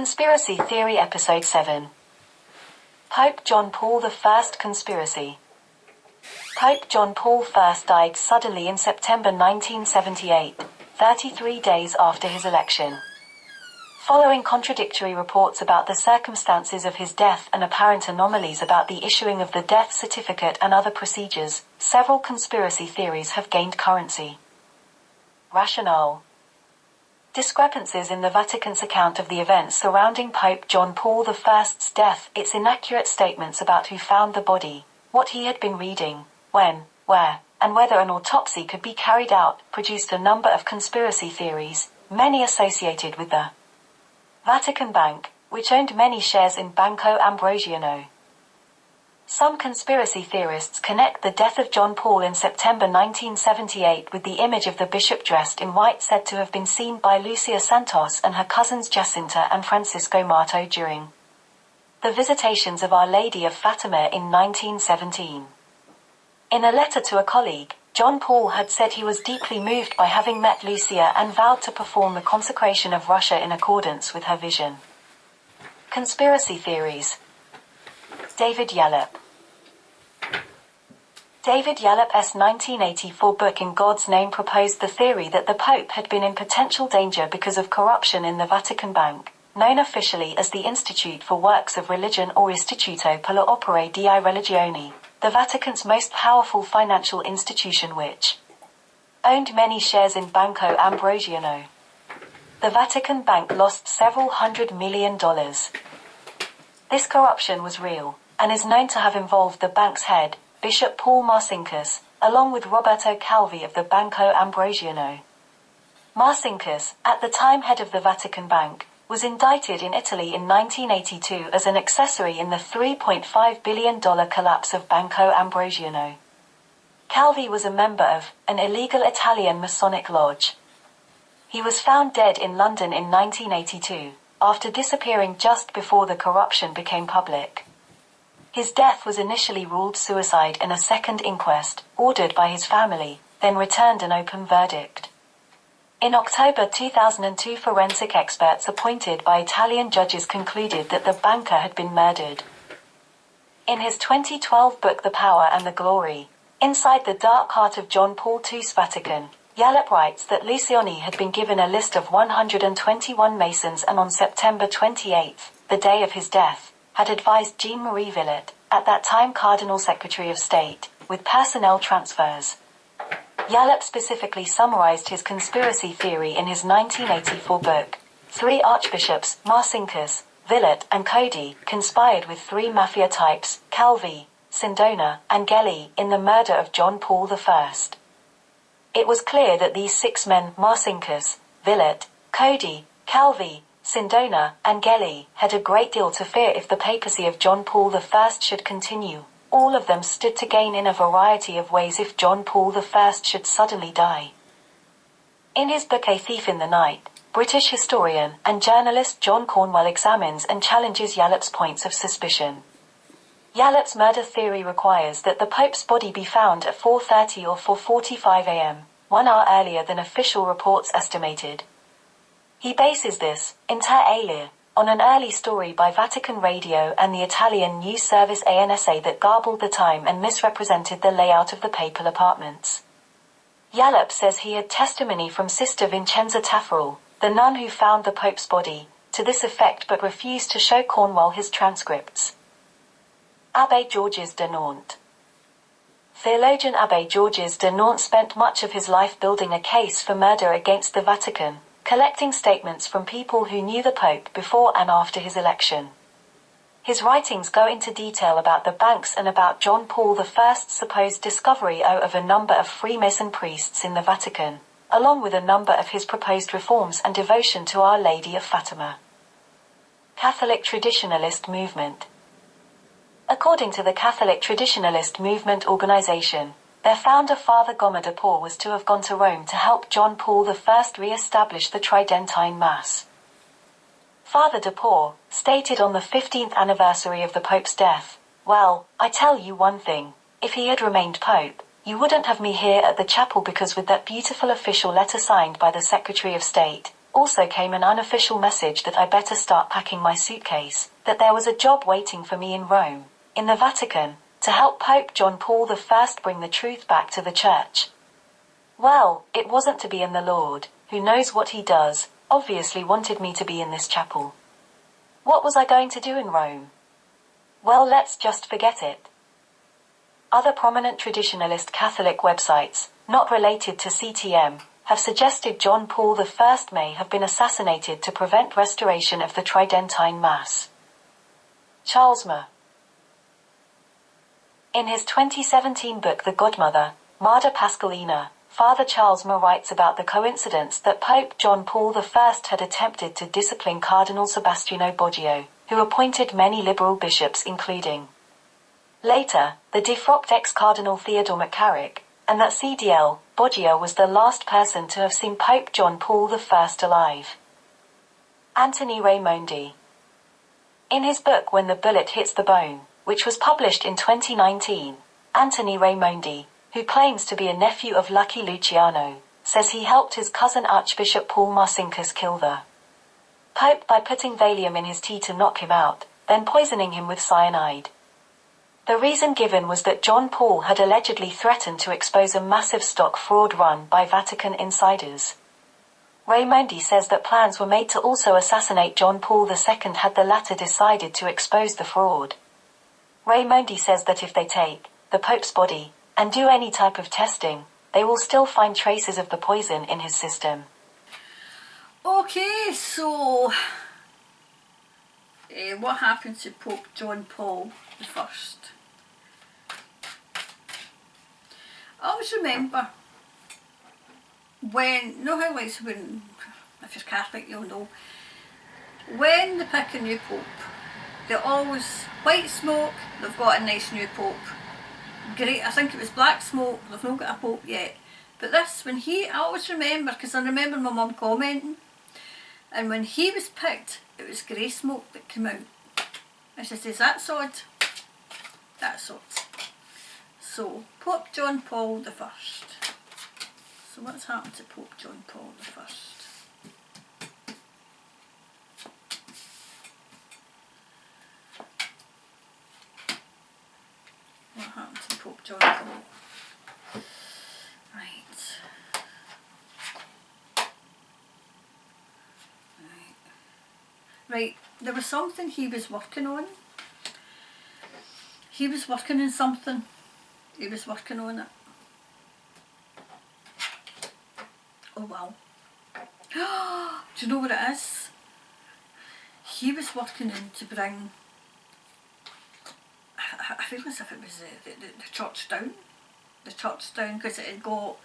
Conspiracy Theory Episode 7. Pope John Paul I Conspiracy. Pope John Paul I died suddenly in September 1978, 33 days after his election. Following contradictory reports about the circumstances of his death and apparent anomalies about the issuing of the death certificate and other procedures, several conspiracy theories have gained currency. Rationale. Discrepancies in the Vatican's account of the events surrounding Pope John Paul I's death, its inaccurate statements about who found the body, what he had been reading, when, where, and whether an autopsy could be carried out, produced a number of conspiracy theories, many associated with the Vatican Bank, which owned many shares in Banco Ambrosiano. Some conspiracy theorists connect the death of John Paul in September 1978 with the image of the bishop dressed in white said to have been seen by Lucia Santos and her cousins Jacinta and Francisco Marto during the visitations of Our Lady of Fatima in 1917. In a letter to a colleague, John Paul had said he was deeply moved by having met Lucia and vowed to perform the consecration of Russia in accordance with her vision. Conspiracy theories. David Yallop. David Yallop's 1984 book In God's Name proposed the theory that the Pope had been in potential danger because of corruption in the Vatican Bank, known officially as the Institute for Works of Religion or Istituto per l'Opere di Religioni, the Vatican's most powerful financial institution which owned many shares in Banco Ambrosiano. The Vatican Bank lost several $100 million. This corruption was real, and is known to have involved the bank's head, Bishop Paul Marcinkus, along with Roberto Calvi of the Banco Ambrosiano. Marcinkus, at the time head of the Vatican Bank, was indicted in Italy in 1982 as an accessory in the $3.5 billion collapse of Banco Ambrosiano. Calvi was a member of an illegal Italian Masonic lodge. He was found dead in London in 1982, after disappearing just before the corruption became public. His death was initially ruled suicide in a second inquest, ordered by his family, then returned an open verdict. In October 2002, forensic experts appointed by Italian judges concluded that the banker had been murdered. In his 2012 book The Power and the Glory, Inside the Dark Heart of John Paul II's Vatican, Yallop writes that Luciani had been given a list of 121 Masons and on September 28, the day of his death, had advised Jean-Marie Villot, at that time Cardinal Secretary of State, with personnel transfers. Yallop specifically summarized his conspiracy theory in his 1984 book. 3 archbishops, Marcinkus, Villot, and Cody, conspired with 3 mafia types, Calvi, Sindona, and Gelli, in the murder of John Paul I. It was clear that these 6 men, Marcinkus, Villot, Cody, Calvi, Sindona, and Gelli, had a great deal to fear if the papacy of John Paul I should continue. All of them stood to gain in a variety of ways if John Paul I should suddenly die. In his book A Thief in the Night, British historian and journalist John Cornwell examines and challenges Yallop's points of suspicion. Yallop's murder theory requires that the Pope's body be found at 4:30 or 4:45 a.m., 1 hour earlier than official reports estimated. He bases this, inter alia, on an early story by Vatican Radio and the Italian news service ANSA that garbled the time and misrepresented the layout of the papal apartments. Yallop says he had testimony from Sister Vincenza Taffarel, the nun who found the Pope's body, to this effect but refused to show Cornwell his transcripts. Abbé Georges de Nantes. Theologian Abbé Georges de Nantes spent much of his life building a case for murder against the Vatican, collecting statements from people who knew the Pope before and after his election. His writings go into detail about the banks and about John Paul I's supposed discovery of a number of Freemason priests in the Vatican, along with a number of his proposed reforms and devotion to Our Lady of Fatima. Catholic Traditionalist Movement. According to the Catholic Traditionalist Movement organization, their founder Father Goma de Paul was to have gone to Rome to help John Paul I re-establish the Tridentine Mass. Father de Paul stated on the 15th anniversary of the Pope's death, "Well, I tell you one thing, if he had remained Pope, You wouldn't have me here at the chapel because with that beautiful official letter signed by the Secretary of State, Also came an unofficial message that I better start packing my suitcase, that there was a job waiting for me in Rome, in the Vatican, to help Pope John Paul I bring the truth back to the Church. Well, it wasn't to be, and the Lord, who knows what he does, obviously wanted me to be in this chapel. What was I going to do in Rome? Well, let's just forget it. Other prominent traditionalist Catholic websites, not related to CTM, have suggested John Paul I may have been assassinated to prevent restoration of the Tridentine Mass. Charles M. In his 2017 book The Godmother, Mater Pascalina, Father Charles M. writes about the coincidence that Pope John Paul I had attempted to discipline Cardinal Sebastiano Boggio, who appointed many liberal bishops including later, the defrocked ex-Cardinal Theodore McCarrick, and that CDL, Boggio was the last person to have seen Pope John Paul I alive. Anthony Raimondi. In his book When the Bullet Hits the Bone, which was published in 2019, Anthony Raimondi, who claims to be a nephew of Lucky Luciano, says he helped his cousin Archbishop Paul Marcinkus kill the Pope by putting Valium in his tea to knock him out, then poisoning him with cyanide. The reason given was that John Paul had allegedly threatened to expose a massive stock fraud run by Vatican insiders. Raimondi says that plans were made to also assassinate John Paul II had the latter decided to expose the fraud. Raimondi says that if they take the Pope's body and do any type of testing, they will still find traces of the poison in his system. Okay, so what happened to Pope John Paul I? I always remember when, know how like when, if you're Catholic you'll know, when they pick a new pope, they always, white smoke, they've got a nice new pope. Great, I think it was black smoke, they've not got a pope yet. But this, when he, I always remember, because I remember my mum commenting, and when he was picked, it was grey smoke that came out. And she says, that's odd. That's odd. So, Pope John Paul I. So what's happened to Pope John Paul I? What happened to Pope John Paul? Right, there was something he was working on. He was working on something. He was working on it. Oh wow. Do you know what it is? He was working on to bring, I feel as if it was the church down. The church down, because it had got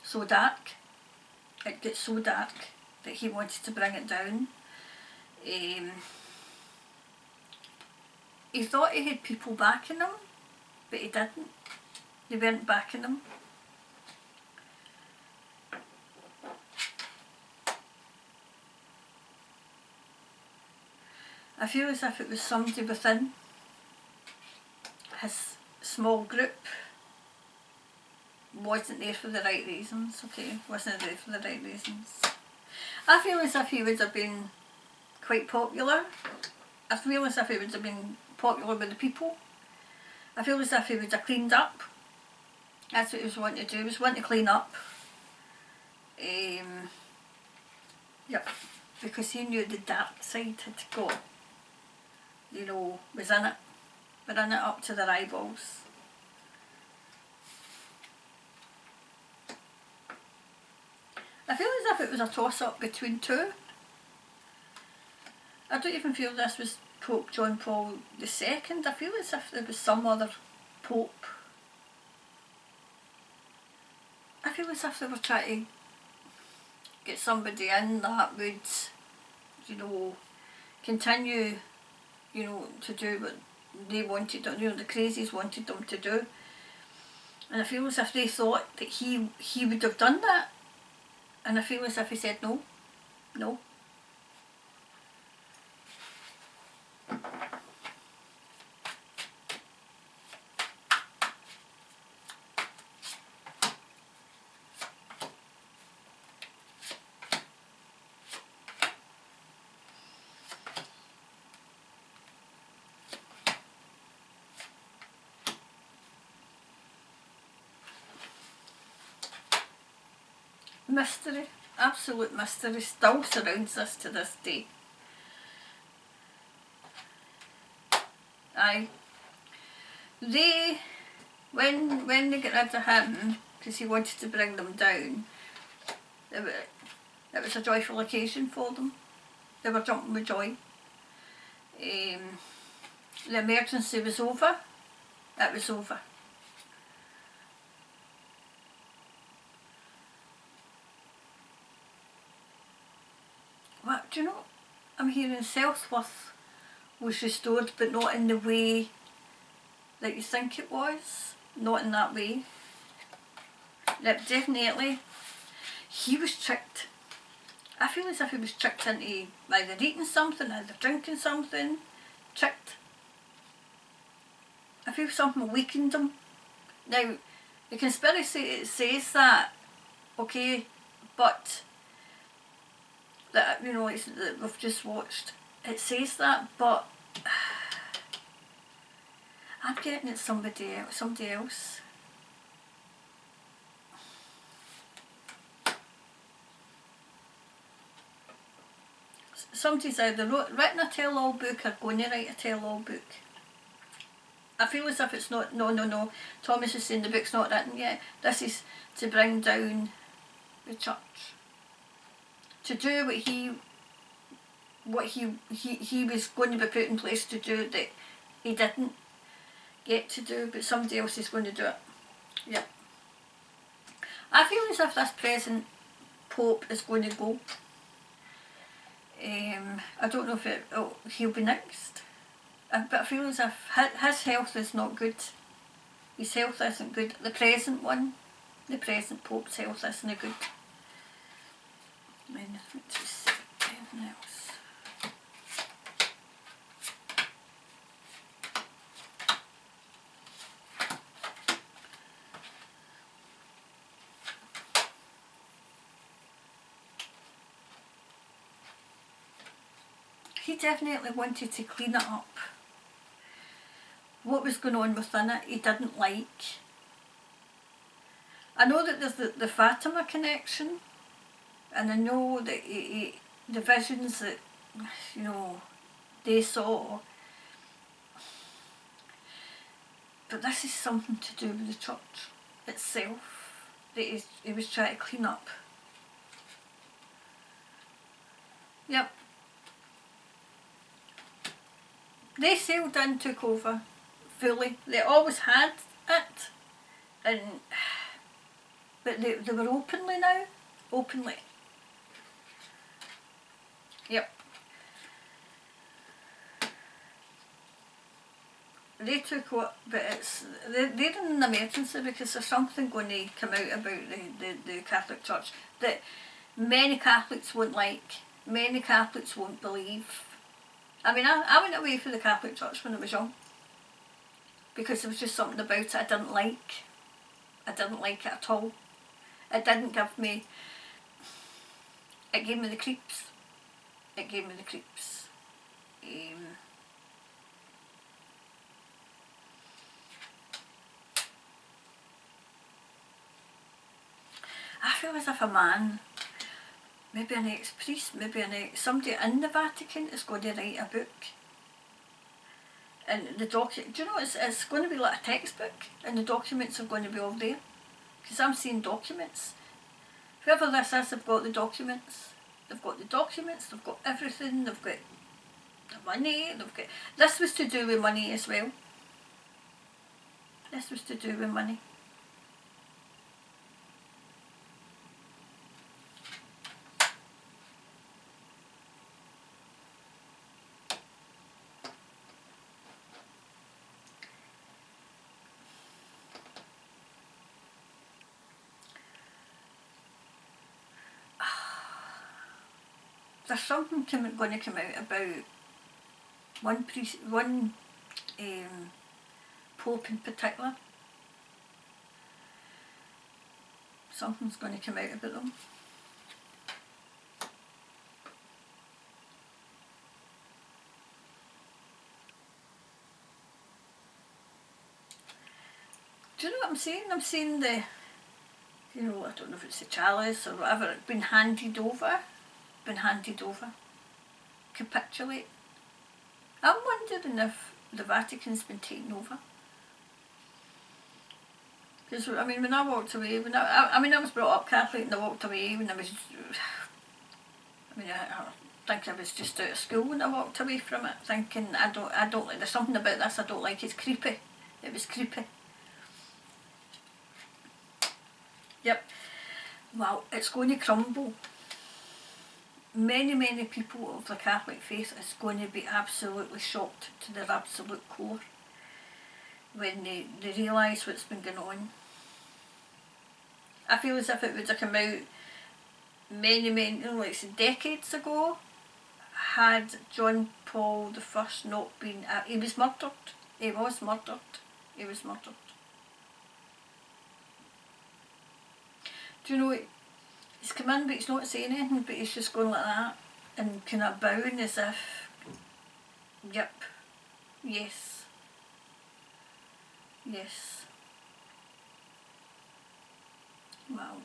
so dark. It got so dark that he wanted to bring it down. He thought he had people backing him, but he didn't. They weren't backing him. I feel as if it was somebody within his small group wasn't there for the right reasons, okay? Wasn't there for the right reasons. I feel as if he would have been quite popular. I feel as if he would have been popular with the people. I feel as if he would have cleaned up. That's what he was wanting to do, he was wanting to clean up. Yep, because he knew the dark side had got, you know, was in it. Were in it up to their eyeballs. I feel as if it was a toss-up between two. I don't even feel this was Pope John Paul II. I feel as if there was some other Pope. I feel as if they were trying to get somebody in that would, you know, continue, you know, to do what they wanted, you know, the crazies wanted them to do. And I feel as if they thought that he would have done that. And I feel as if he said no, no. mystery, absolute mystery, still surrounds us to this day. Aye. They, when they got rid of him, because he wanted to bring them down, it was a joyful occasion for them. They were jumping with joy. The emergency was over. It was over. What, do you know, I'm hearing self-worth was restored, but not in the way that you think it was. Not in that way. That definitely, he was tricked. I feel as if he was tricked into either eating something, either drinking something. Tricked. I feel something weakened him. Now, the conspiracy says that, okay, but that, you know, it's, that we've just watched, it says that, but I'm getting it somebody else. Somebody's either written a tell-all book or going to write a tell-all book. I feel as if it's not, no, Thomas is saying the book's not written yet. This is to bring down the church. To do what he was going to be put in place to do that he didn't get to do, but somebody else is going to do it. Yep. I feel as if this present Pope is going to go. I don't know if he'll be next, but I feel as if his health is not good. His health isn't good. The present present Pope's health isn't good. Anything else? He definitely wanted to clean it up. What was going on within it, he didn't like. I know that there's the Fatima connection, and I know that the visions that, you know, they saw. But this is something to do with the church itself that he was trying to clean up. Yep. They sailed in, took over fully. They always had it, but they were openly now. Openly. Yep. They took what, but they're in an emergency because there's something going to come out about the Catholic Church that many Catholics won't like, many Catholics won't believe. I mean, I went away from the Catholic Church when I was young because there was just something about it I didn't like. I didn't like it at all. It didn't give me, it gave me the creeps. It gave me the creeps. I feel as if a man, maybe an ex-priest, maybe somebody in the Vatican is going to write a book. And the document, do you know, it's going to be like a textbook, and the documents are going to be all there. Because I'm seeing documents. Whoever this is, they've got the documents. They've got the documents, they've got everything, they've got the money, they've got... This was to do with money as well. This was to do with money. There's something going to come out about one Pope in particular. Something's going to come out about them. Do you know what I'm saying? I'm saying you know, I don't know if it's a chalice or whatever, it's been handed over, capitulate. I'm wondering if the Vatican's been taken over. Because, I mean, when I walked away, I was brought up Catholic and I walked away when I was, I think I was just out of school when I walked away from it, thinking, I don't like, there's something about this I don't like, it's creepy. It was creepy. Yep. Well, it's going to crumble. Many people of the Catholic faith is going to be absolutely shocked to their absolute core when they realise what's been going on. I feel as if it would have come out many, like decades ago, had John Paul I not been, he was murdered. He was murdered. Do you know, he's come in but he's not saying anything, but he's just going like that and kind of bowing as if, yep, yes. Wow.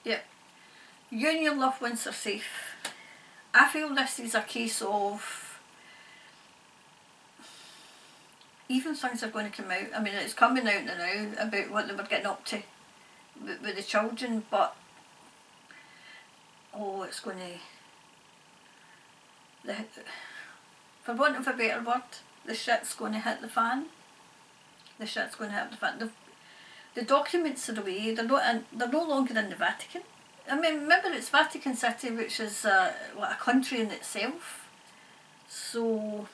Yep. You and your loved ones are safe. I feel this is a case of even things are going to come out. I mean, it's coming out now about what they were getting up to with the children, but it's going to, for want of a better word, the shit's going to hit the fan. The documents are away. They're no longer in the Vatican. I mean, remember it's Vatican City, which is like a country in itself. So,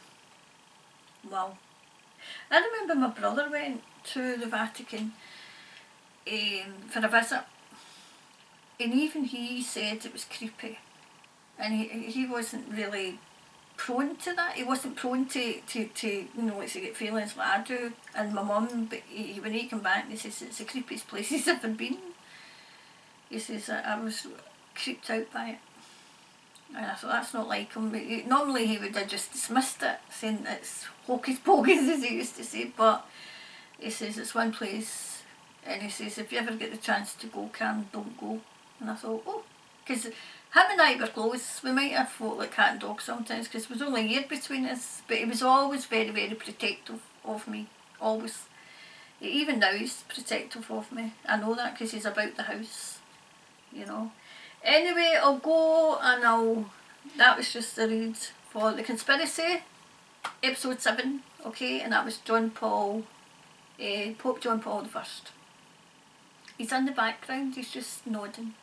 well, I remember my brother went to the Vatican for a visit, and even he said it was creepy, and he wasn't really prone to that. He wasn't prone to you know, like, to get feelings like I do. And my mum, but when he came back, he says it's the creepiest place he's ever been. He says I was creeped out by it, and I thought that's not like him. Normally he would have just dismissed it, saying it's hocus pocus, as he used to say, but he says it's one place, and he says if you ever get the chance to go, Karen, don't go. And I thought, oh, because him and I were close. We might have fought like cat and dog sometimes because there was only a year between us, but he was always very protective of me, always. Even now he's protective of me. I know that because he's about the house, you know. Anyway, I'll go and that was just the read for The Conspiracy, episode 7, okay, and that was Pope John Paul I. He's in the background, he's just nodding.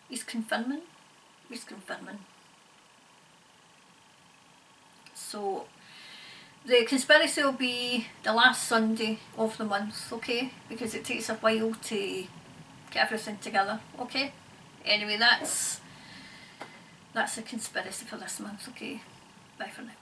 He's confirming. So, the conspiracy will be the last Sunday of the month, okay? Because it takes a while to get everything together, okay? Anyway, that's the conspiracy for this month, okay? Bye for now.